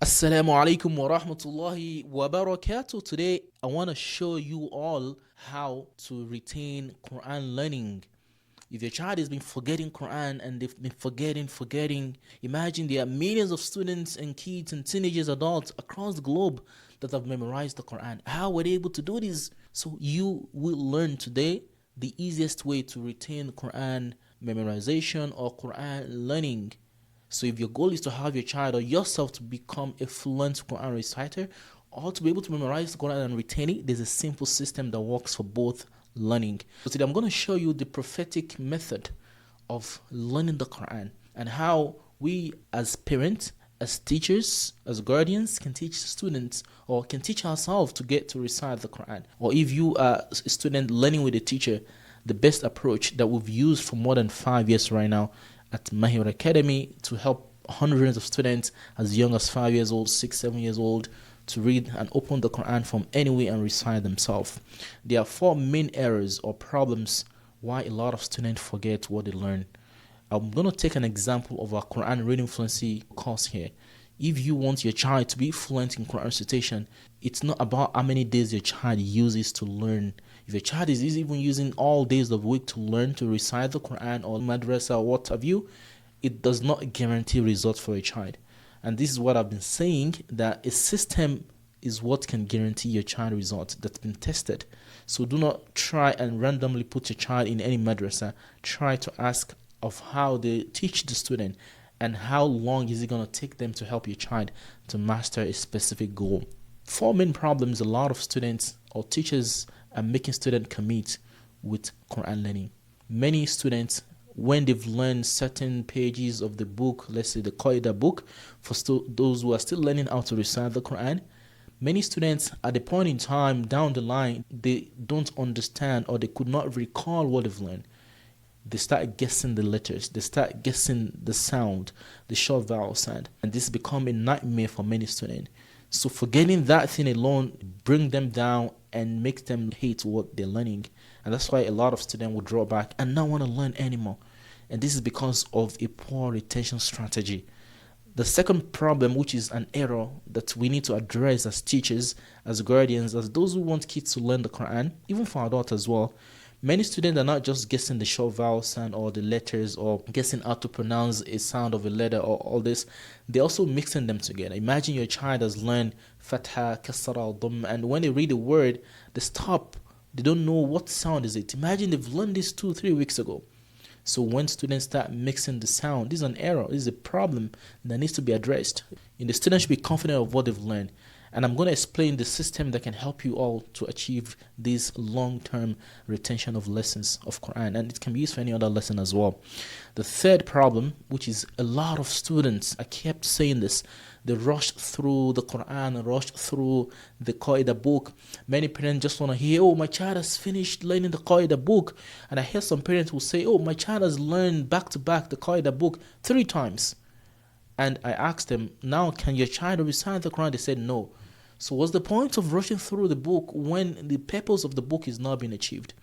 Assalamu alaikum wa rahmatullahi wa barakatuh. Today, I want to show you all how to retain Quran learning. If your child has been forgetting Quran and they've been forgetting, imagine there are millions of students and kids and teenagers, adults across the globe that have memorized the Quran. How were they able to do this? So you will learn today the easiest way to retain Quran memorization or Quran learning. So if your goal is to have your child or yourself to become a fluent Quran reciter or to be able to memorize the Quran and retain it, there's a simple system that works for both learning. So today I'm going to show you the prophetic method of learning the Quran and how we as parents, as teachers, as guardians can teach students or can teach ourselves to get to recite the Quran. Or if you are a student learning with a teacher, the best approach that we've used for more than 5 years right now at Mahir Academy to help hundreds of students as young as 5 years old, 6, 7 years old to read and open the Quran from anywhere and recite themselves. There are 4 main errors or problems why a lot of students forget what they learn. I'm going to take an example of our Quran reading fluency course here. If you want your child to be fluent in Quran recitation, it's not about how many days your child uses to learn. If your child is even using all days of the week to learn to recite the Quran or madrasa or what have you, it does not guarantee results for a child. And this is what I've been saying, that a system is what can guarantee your child results that's been tested. So do not try and randomly put your child in any madrasa. Try to ask of how they teach the student and how long is it going to take them to help your child to master a specific goal. 4 main problems a lot of students or teachers are making students commit with Quran learning. Many students, when they've learned certain pages of the book, let's say the Qaida book, for those who are still learning how to recite the Quran, many students at the point in time down the line, they don't understand or they could not recall what they've learned. They start guessing the letters, they start guessing the sound, the short vowel sound, and this become a nightmare for many students. So forgetting that thing alone bring them down and makes them hate what they're learning. And that's why a lot of students will draw back and not want to learn anymore. And this is because of a poor retention strategy. The second problem, which is an error that we need to address as teachers, as guardians, as those who want kids to learn the Quran, even for adults as well, many students are not just guessing the short vowel sound or the letters or guessing how to pronounce a sound of a letter or all this. They're also mixing them together. Imagine your child has learned Fatha, Kasra, Dhamma, and when they read a word, they stop. They don't know what sound is it. Imagine they've learned this 2-3 weeks ago. So when students start mixing the sound, this is an error. This is a problem that needs to be addressed. And the students should be confident of what they've learned. And I'm going to explain the system that can help you all to achieve this long-term retention of lessons of Quran. And it can be used for any other lesson as well. The third problem, which is a lot of students, I kept saying this, they rushed through the Quran, rushed through the Qaida book. Many parents just want to hear, oh, my child has finished learning the Qaida book. And I hear some parents who say, oh, my child has learned back-to-back the Qaida book 3 times. And I asked them, now can your child recite the Quran? They said no. So what's the point of rushing through the book when the purpose of the book is not being achieved?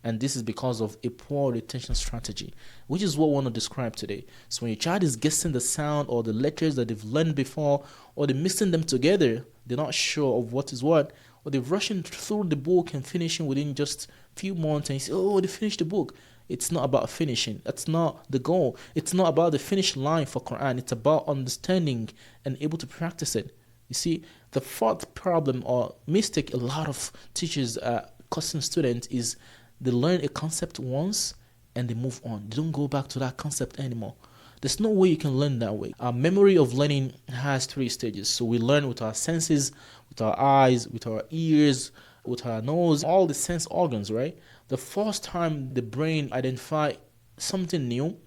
And this is because of a poor retention strategy, which is what I want to describe today. So when your child is guessing the sound or the letters that they've learned before, or they're mixing them together, they're not sure of what is what, or they're rushing through the book and finishing within just a few months and you say, oh, they finished the book. It's not about finishing. That's not the goal. It's not about the finish line for Quran. It's about understanding and able to practice it. You see, the fourth problem or mistake a lot of teachers are causing students is they learn a concept once and they move on. They don't go back to that concept anymore. There's no way you can learn that way. Our memory of learning has 3 stages. So we learn with our senses, with our eyes, with our ears, with our nose, all the sense organs, right? The first time the brain identify something new,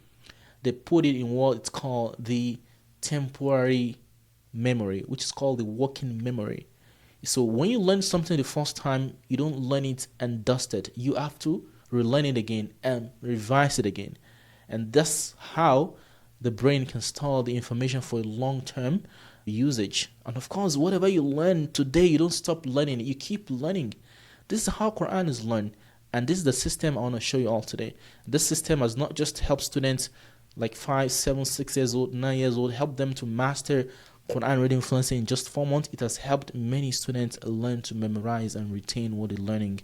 they put it in what it's called the temporary memory, which is called the working memory. So when you learn something the first time, you don't learn it and dust it. You have to relearn it again and revise it again. And that's how the brain can store the information for a long-term usage. And of course, whatever you learn today, you don't stop learning. You keep learning. This is how Quran is learned. And this is the system I want to show you all today. This system has not just helped students like 5, 7, 6 years old, 9 years old, help them to master Quran reading fluency in just 4 months. It has helped many students learn to memorize and retain what they're learning.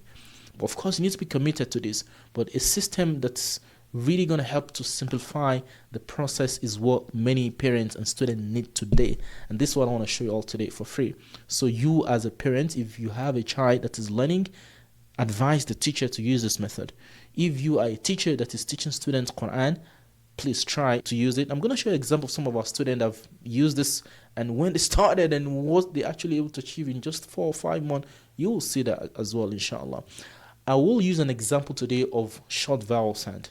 But of course, you need to be committed to this. But a system that's really going to help to simplify the process is what many parents and students need today. And this is what I want to show you all today for free. So you as a parent, if you have a child that is learning, advise the teacher to use this method. If you are a teacher that is teaching students Quran, please try to use it. I'm going to show you an example of some of our students have used this, and when they started and what they actually able to achieve in just 4 or 5 months, you will see that as well, inshallah. I will use an example today of short vowel sound.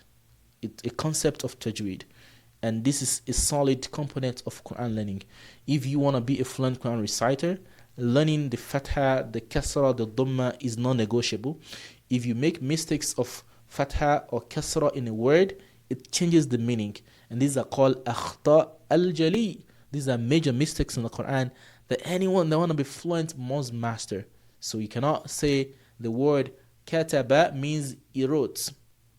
It's a concept of tajweed, and this is a solid component of Quran learning. If you want to be a fluent Quran reciter, learning the fatha, the kasra, the dhamma is non-negotiable. If you make mistakes of fatha or kasra in a word, it changes the meaning, and these are called akhta al-jali. These are major mistakes in the Quran that anyone that want to be fluent must master. So you cannot say the word kataba means he wrote.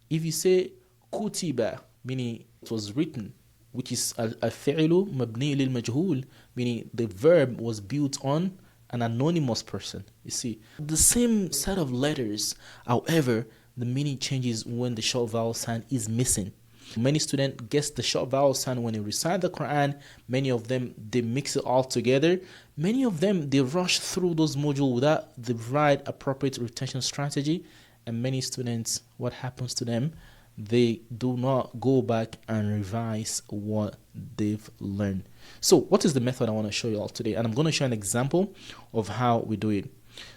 If you say kutiba, meaning it was written, which is al-fi'lu mabni lil majhul, meaning the verb was built on an anonymous person. You see, the same set of letters, however, the meaning changes when the short vowel sound is missing. Many students guess the short vowel sound when they recite the Quran. Many of them, they mix it all together. Many of them, they rush through those modules without the right appropriate retention strategy. And many students, what happens to them? They do not go back and revise what they've learned. So what is the method I want to show you all today? And I'm going to show an example of how we do it.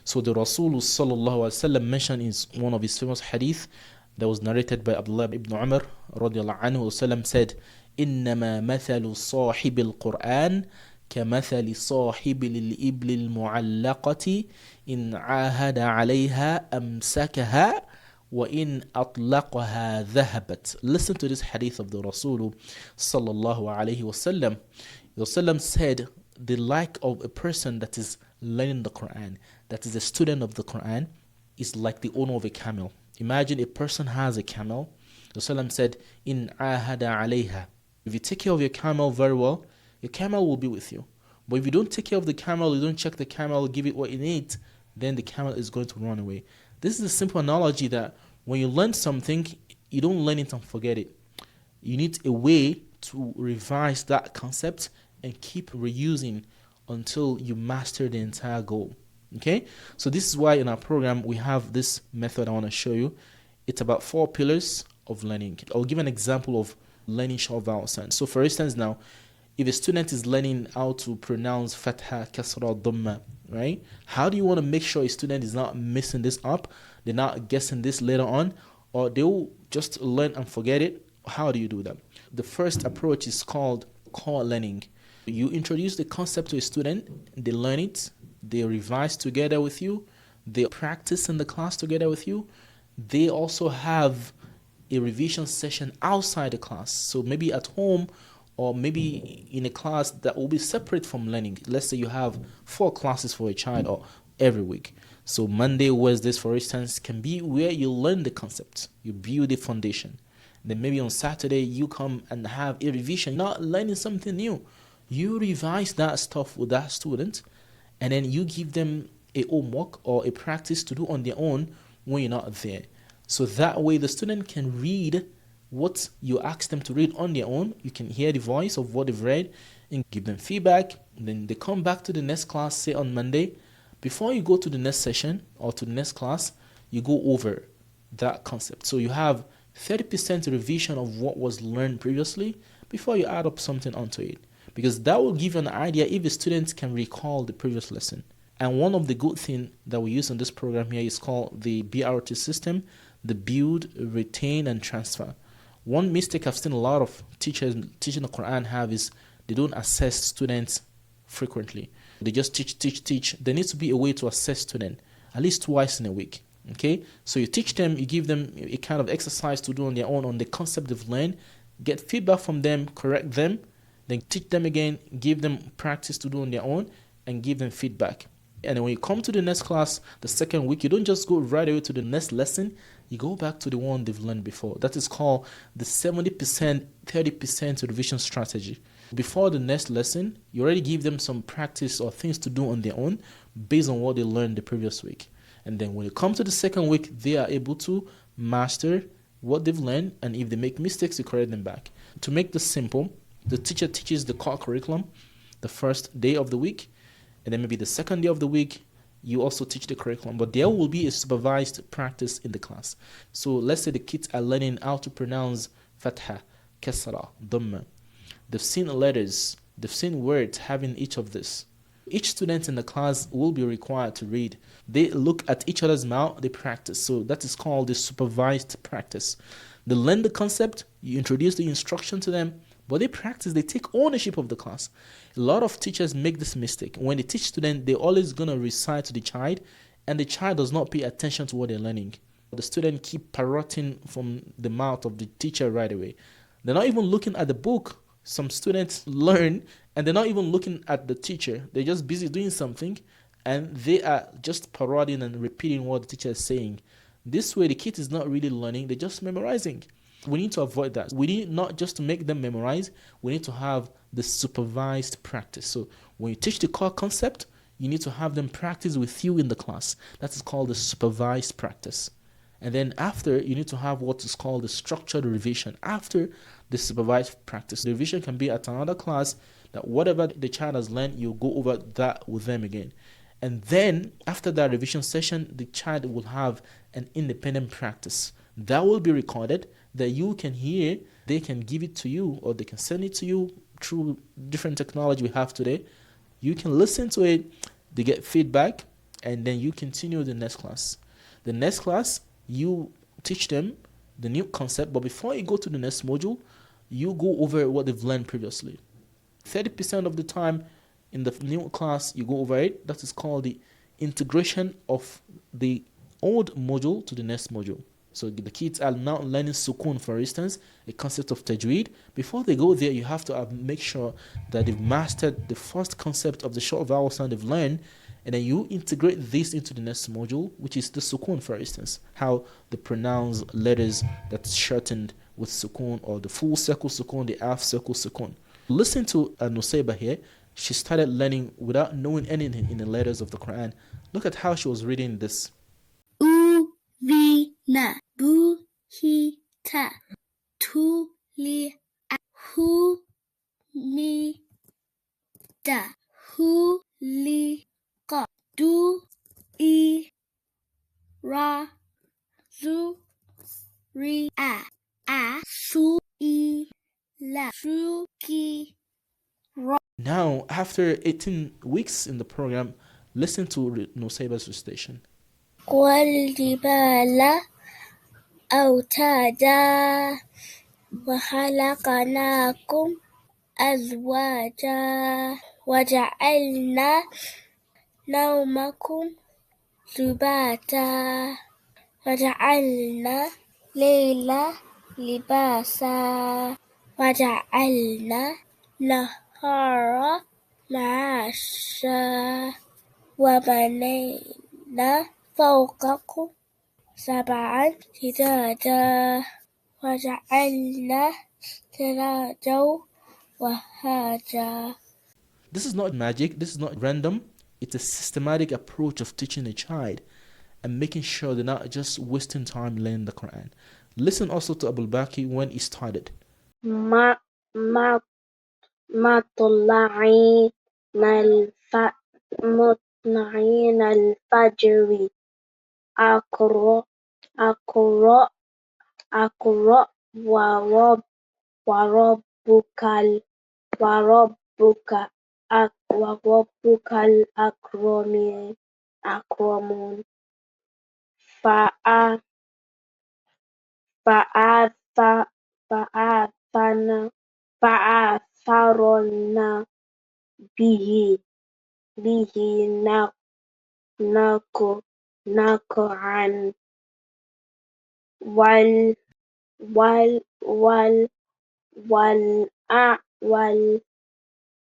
So the Rasul sallallahu alaihi wasallam mentioned in one of his famous hadith that was narrated by Abdullah ibn Umar radiallahu anhu wasallam said, إنما مثل صاحب القرآن كمثل صاحب الإبل المعلقة إن عاهد عليها أمسكها وإن أطلقها ذهبت. Listen to this hadith of the Rasul sallallahu alayhi wasallam. The Rasul said, the like of a person that is learning the Quran, that is a student of the Quran, is like the owner of a camel. Imagine a person has a camel. The Rasul said, in ahada alayha. If you take care of your camel very well, your camel will be with you. But if you don't take care of the camel, you don't check the camel, give it what it needs, then the camel is going to run away. This is a simple analogy that when you learn something, you don't learn it and forget it. You need a way to revise that concept and keep reusing until you master the entire goal. Okay, so this is why in our program we have this method I want to show you. It's about 4 pillars of learning. I'll give an example of learning short vowel sounds. So for instance now, if a student is learning how to pronounce fatha, kasra, dhamma, right? How do you want to make sure a student is not messing this up? They're not guessing this later on, or they'll just learn and forget it. How do you do that? The first approach is called core learning. You introduce the concept to a student, they learn it, they revise together with you, they practice in the class together with you. They also have a revision session outside the class. So maybe at home or maybe in a class that will be separate from learning. Let's say you have 4 classes for a child or every week. So Monday, Wednesdays, for instance, can be where you learn the concept. You build the foundation. Then maybe on Saturday, you come and have a revision. You're not learning something new. You revise that stuff with that student, and then you give them a homework or a practice to do on their own when you're not there. So that way the student can read what you ask them to read on their own. You can hear the voice of what they've read and give them feedback. Then they come back to the next class, say on Monday. Before you go to the next session or to the next class, you go over that concept. So you have 30% revision of what was learned previously before you add up something onto it. Because that will give you an idea if the students can recall the previous lesson. And one of the good things that we use in this program here is called the BRT system, the build, retain, and transfer. One mistake I've seen a lot of teachers teaching the Quran have is they don't assess students frequently. They just teach. There needs to be a way to assess students at least twice in a week. Okay, so you teach them, you give them a kind of exercise to do on their own on the concept they've learned, get feedback from them, correct them, then teach them again, give them practice to do on their own, and give them feedback. And then when you come to the next class, the second week, you don't just go right away to the next lesson. You go back to the one they've learned before. That is called the 70%, 30% revision strategy. Before the next lesson, you already give them some practice or things to do on their own based on what they learned the previous week. And then when it comes to the second week, they are able to master what they've learned, and if they make mistakes, you correct them back. To make this simple, the teacher teaches the core curriculum the first day of the week, and then maybe the second day of the week, you also teach the curriculum, but there will be a supervised practice in the class. So let's say the kids are learning how to pronounce fatha, kasra, dhamma. They've seen letters, they've seen words having each of this. Each student in the class will be required to read. They look at each other's mouth, they practice. So that is called the supervised practice. They learn the concept, you introduce the instruction to them, but they practice, they take ownership of the class. A lot of teachers make this mistake. When they teach students, they're always going to recite to the child, and the child does not pay attention to what they're learning. The student keep parroting from the mouth of the teacher right away. They're not even looking at the book. Some students learn and they're not even looking at the teacher. They're just busy doing something and they are just parodying and repeating what the teacher is saying. This way, the kid is not really learning, they're just memorizing. We need to avoid that. We need not just to make them memorize, we need to have the supervised practice. So when you teach the core concept, you need to have them practice with you in the class. That is called the supervised practice. And then after, you need to have what is called the structured revision. After the supervised practice, the revision can be at another class, that whatever the child has learned, you go over that with them again. And then after that revision session, the child will have an independent practice that will be recorded, that you can hear. They can give it to you or they can send it to you through different technology we have today. You can listen to it, they get feedback, and then you continue the next class. The next class, you teach them the new concept, but before you go to the next module, you go over what they've learned previously. 30% of the time in the new class, you go over it. That is called the integration of the old module to the next module. So the kids are now learning sukun, for instance, a concept of tajweed. Before they go there, you have to make sure that they've mastered the first concept of the short vowel sound they've learned, and then you integrate this into the next module, which is the sukun, for instance, how they pronounce letters that's shortened with sukun, or the full circle sukun, the half circle sukun. Listen to Nusayba here. She started learning without knowing anything in the letters of the Quran. Look at how she was reading this. Uvina buhita tuli hu mi da huli ka du I ra zu ri a su I la su ki ra. Now, after 18 weeks in the program, listen to Nusayba's recitation. والجبال أوتادا وخلقناكم أزواجا وجعلنا نومكم سباتا وجعلنا الليل لباسا وجعلنا النهار معاشا وبنينا فوقكم سبعا شدادا وجعلنا سراجا وهاجا. This is not magic, this is not random. It's a systematic approach of teaching a child and making sure they're not just wasting time learning the Quran. Listen also to Abul Baki when he started. ما ما مطلعين مطلعين الفجر أقرأ أقرأ أقرأ وربك وربك وربك الأكرمون فآ فآثر فآثرنا فآثرنا به نقعا وال وال وال وال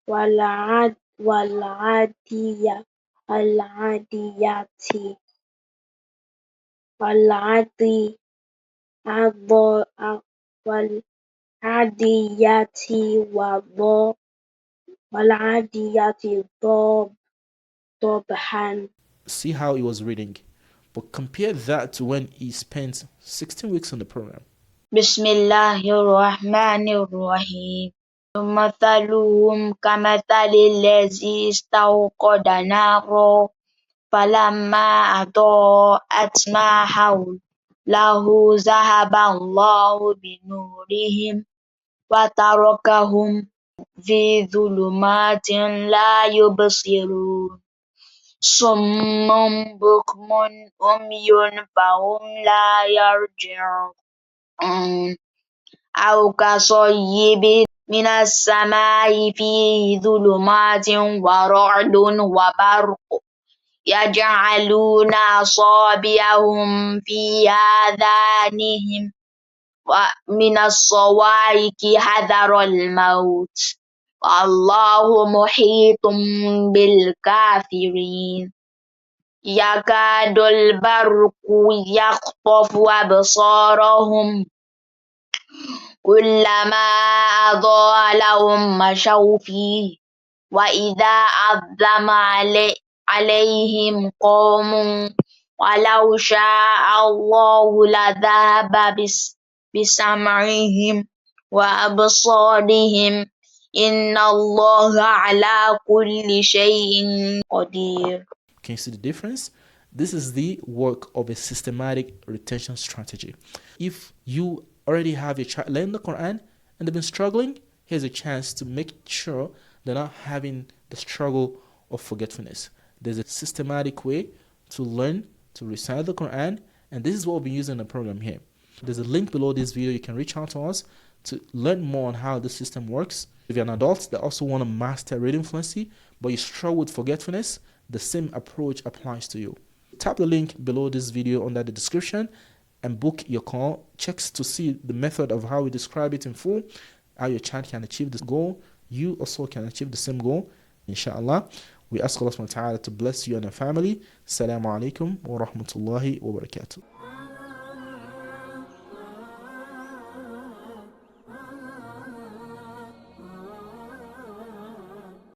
والعاديات والعادي والعاديات وضبحا والعاديات ضبحا. See how he was reading. But compare that to when he spent 16 weeks on the program. بسم الله الرحمن الرحيم مثلهم كمثل الذي استوقد نارا فلما أضاءت ما حوله ذهب الله بنورهم وتركهم في ظلمات لا يبصرون صم بكم عمي فهم لا يرجعون أو كصيب من السماء فيه ظلمات ورعد وبرق يجعلون أصابعهم في آذانهم من الصواعق حذر الموت والله محيط بالكافرين يكاد البرق يخطف أبصارهم كلما أضاء لهم مشوا فيه وإذا أظلم عليهم قاموا ولو شاء الله لذهب بسمعهم وأبصارهم إن الله على كل شيء قدير. Can you see the difference? This is the work of a systematic retention strategy. If you already have your child learning the Quran and they've been struggling, here's a chance to make sure they're not having the struggle of forgetfulness. There's a systematic way to learn to recite the Quran, and this is what we'll be using in the program here. There's a link below this video. You can reach out to us to learn more on how the system works. If you're an adult that also want to master reading fluency, but you struggle with forgetfulness, the same approach applies to you. Tap the link below this video under the description and book your call. Checks to see the method of how we describe it in full, how your child can achieve this goal. You also can achieve the same goal, inshallah. We ask Allah subhanahu wa ta'ala to bless you and your family. Assalamu alaikum wa rahmatullahi wa barakatuh.